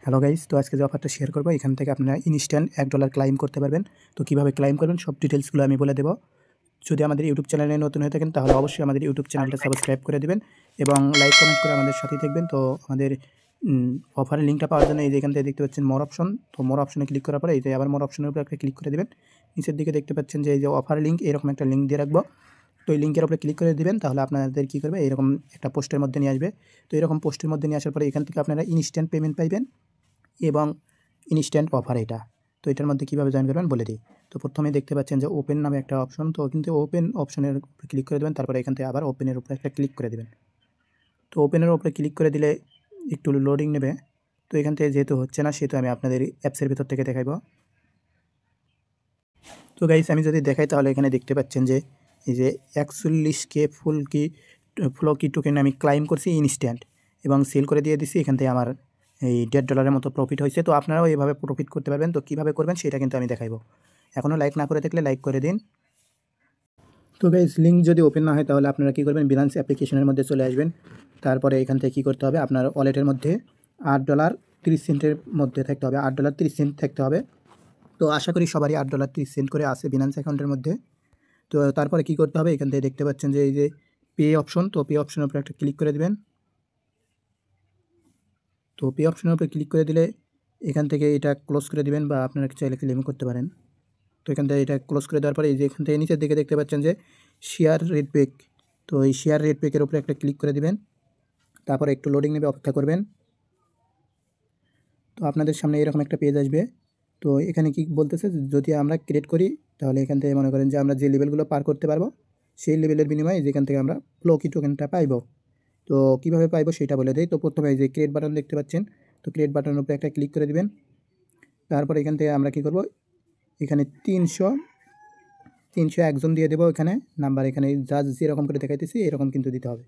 Hello guys, তো আজকে যে অফারটা শেয়ার করবো এখান থেকে আপনারা ইনস্ট্যান্ট $1 ক্লাইম করতে পারবেন। তো কীভাবে ক্লাইম করবেন সব ডিটেলসগুলো আমি বলে দেবো। যদি আমাদের ইউটিউব চ্যানেলে নতুন হয়ে থাকেন তাহলে অবশ্যই আমাদের ইউটিউব চ্যানেলটা সাবস্ক্রাইব করে দেবেন এবং লাইক কমেন্ট করে আমাদের সাথেই থাকবেন। তো আমাদের অফারের লিঙ্কটা পাওয়ার জন্য এই যে এখান থেকে দেখতে পাচ্ছেন মোর অপশন, তো মোর অপশনে ক্লিক করার পরে এই যে আবার মোর অপশনের উপরে একটা ক্লিক করে দেবেন। নিচের দিকে দেখতে পাচ্ছেন যে এই যে অফার লিঙ্ক, এরকম একটা লিঙ্ক দিয়ে রাখবো। তো এই লিঙ্কের উপরে ক্লিক করে দিবেন, তাহলে আপনাদের কী করবে এরকম একটা পোস্টের মধ্যে নিয়ে আসবে। তো এরকম পোস্টের মধ্যে নিয়ে আসার পরে এখান থেকে আপনারা ইনস্ট্যান্ট পেমেন্ট পাইবেন এবং ইনস্ট্যান্ট অফার এটা। তো এটার মধ্যে কীভাবে জয়েন করবেন বলে দিই। তো প্রথমে দেখতে পাচ্ছেন যে ওপেন নামে একটা অপশন, তো কিন্তু ওপেন অপশনের উপরে ক্লিক করে দেবেন, তারপরে এখান থেকে আবার ওপেনের উপরে একটা ক্লিক করে দেবেন। তো ওপেনের উপরে ক্লিক করে দিলে একটু লোডিং নেবে। তো এখান থেকে যেহেতু হচ্ছে না সেহেতু আমি আপনাদের অ্যাপসের ভিতর থেকে দেখাইব। তো গাইস আমি যদি দেখাই তাহলে এখানে দেখতে পাচ্ছেন যে এই যে 41K ফ্লোকি টোকেন আমি ক্লাইম করছি ইনস্ট্যান্ট এবং সেল করে দিয়ে দিচ্ছি। এখান থেকে আমার এই $1.5 মতো প্রফিট হয়েছে। তো আপনারাও এইভাবে প্রফিট করতে পারবেন। তো কীভাবে করবেন সেটা কিন্তু আমি দেখাইব। এখনও লাইক না করে থাকলে লাইক করে দিন। তো গাইস লিঙ্ক যদি ওপেন না হয় তাহলে আপনারা কী করবেন, বিনান্স অ্যাপ্লিকেশনের মধ্যে চলে আসবেন। তারপরে এখান থেকে কী করতে হবে, আপনার ওয়ালেটের মধ্যে $8.30 মধ্যে থাকতে হবে, $8.30 থাকতে হবে। তো আশা করি সবারই $8.30 করে আছে বিনান্স অ্যাকাউন্টের মধ্যে। তো তারপরে কী করতে হবে, এখান থেকে দেখতে পাচ্ছেন যে এই যে পে অপশন, তো পে অপশনের উপরে একটা ক্লিক করে দেবেন। তো পে অপশনের উপরে ক্লিক করে দিলে এখান থেকে এটা ক্লোজ করে দিবেন বা আপনারা চাইলে ক্লেম করতে পারেন। তো এখান থেকে এটা ক্লোজ করে দেওয়ার পরে এই যে এখান থেকে নিচের দিকে দেখতে পাচ্ছেন যে শেয়ার রেট পেক, তো এই শেয়ার রেট পেকের উপরে একটা ক্লিক করে দিবেন। তারপরে একটু লোডিং নেবে, অপেক্ষা করবেন। তো আপনাদের সামনে এরকম একটা পেজ আসবে। তো এখানে কি বলতেছে, যদি আমরা ক্রিয়েট করি তাহলে এখান থেকে মনে করেন যে আমরা যে লেভেলগুলো পার করতে পারবো সেই লেভেলের বিনিময়ে যেখান থেকে আমরা ফ্লোকি টোকেনটা পাইব। তো কীভাবে পাইব সেটা বলে দেয়। তো প্রথমে এই যে ক্রিয়েট বাটন দেখতে পাচ্ছেন, তো ক্রিয়েট বাটনের উপরে একটা ক্লিক করে দিবেন। তারপরে এখান থেকে আমরা কী করব, এখানে 301 জন দিয়ে দেবো। এখানে নাম্বার এখানে জাজ যেরকম করে দেখাইতেছি এরকম কিন্তু দিতে হবে।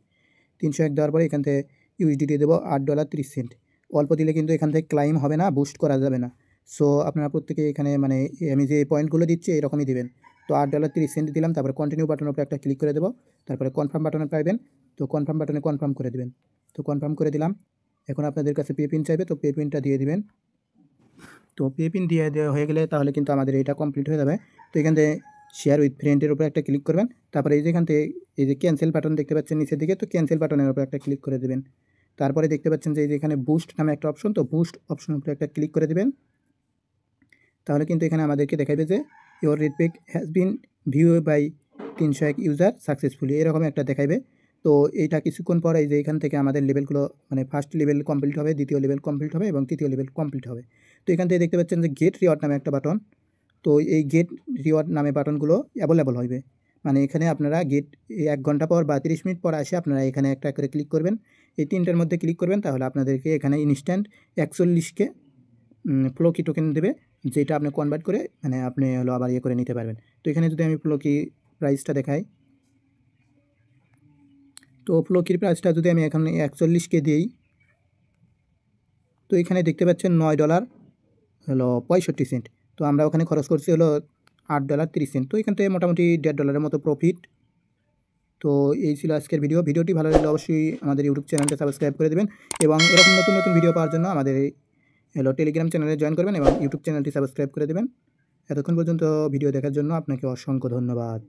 301 দেওয়ার পরে এখান থেকে ইউএসডিটি দেবো $8.30। অল্প দিলে কিন্তু এখান থেকে ক্লাইম হবে না, বুস্ট করা যাবে না। সো আপনারা প্রত্যেকে এখানে মানে আমি যে পয়েন্টগুলো দিচ্ছি এরকমই দিবেন। তো $8.30 দিলাম, তারপরে কন্টিনিউ বাটনের উপরে একটা ক্লিক করে দেবো। তারপরে কনফার্ম বাটনে পাইবেন, তো কনফার্ম বাটনে কনফার্ম করে দেবেন। তো কনফার্ম করে দিলাম। এখন আপনাদের কাছে পে পিন চাইবে, তো পে পিনটা দিয়ে দিবেন। তো পে পিন দিয়ে দেওয়া হয়ে গেলে তাহলে কিন্তু আমাদের এটা কমপ্লিট হয়ে যাবে। তো এখান থেকে শেয়ার উইথ ফ্রেন্ডের উপরে একটা ক্লিক করবেন। তারপরে এই যে এখান থেকে এই যে ক্যান্সেল বাটন দেখতে পাচ্ছেন নিচের দিকে, তো ক্যান্সেল বাটনের উপরে একটা ক্লিক করে দেবেন। তারপরে দেখতে পাচ্ছেন যে এই যে এখানে বুস্ট নামে একটা অপশন, তো বুস্ট অপশনের উপরে একটা ক্লিক করে দেবেন। তাহলে কিন্তু এখানে আমাদেরকে দেখাবে যে your rate pack has been view by 301 user successfully, এরকম একটা দেখাবে। তো এইটা কিছুক্ষণ পরে এই যে এখান থেকে আমাদের লেভেলগুলো মানে ফার্স্ট লেভেল কমপ্লিট হবে, দ্বিতীয় লেভেল কমপ্লিট হবে এবং তৃতীয় লেভেল কমপ্লিট হবে। তো এখান থেকে দেখতে পাচ্ছেন যে গেট রিওয়ার্ড নামে একটা বাটন, তো এই গেট রিওয়ার্ড নামে বাটনগুলো অ্যাভেলেবল হবে। মানে এখানে আপনারা গেট 1 ঘন্টা পর বা 30 মিনিট পর আসে আপনারা এখানে একটা করে ক্লিক করবেন, এই তিনটার মধ্যে ক্লিক করবেন, তাহলে আপনাদেরকে এখানে ইনস্ট্যান্ট 41K ফ্লোকি টোকেন দেবে, যেটা আপনি কনভার্ট করে মানে আপনি হলো আবার ইয়ে করে নিতে পারবেন। তো এখানে যদি আমি ফ্লোকি প্রাইসটা দেখাই, তো ফ্লোকির প্রাইসটা যদি আমি এখন 41K দিই, তো এখানে দেখতে পাচ্ছেন $9 হলো 65 সেন্ট। তো আমরা ওখানে খরচ করছি হলো $8.30। তো এখান থেকে মোটামুটি $1.5 মতো প্রফিট। তো এই ছিল আজকের ভিডিওটি ভালো লাগলে অবশ্যই আমাদের ইউটিউব চ্যানেলটা সাবস্ক্রাইব করে দেবেন এবং এরকম নতুন নতুন ভিডিও পাওয়ার জন্য আমাদের টেলিগ্রাম চ্যানেলে জয়েন করবেন এবং ইউটিউব চ্যানেলটি সাবস্ক্রাইব করে দেবেন। এতক্ষণ পর্যন্ত ভিডিও দেখার জন্য আপনাকে অসংখ্য ধন্যবাদ।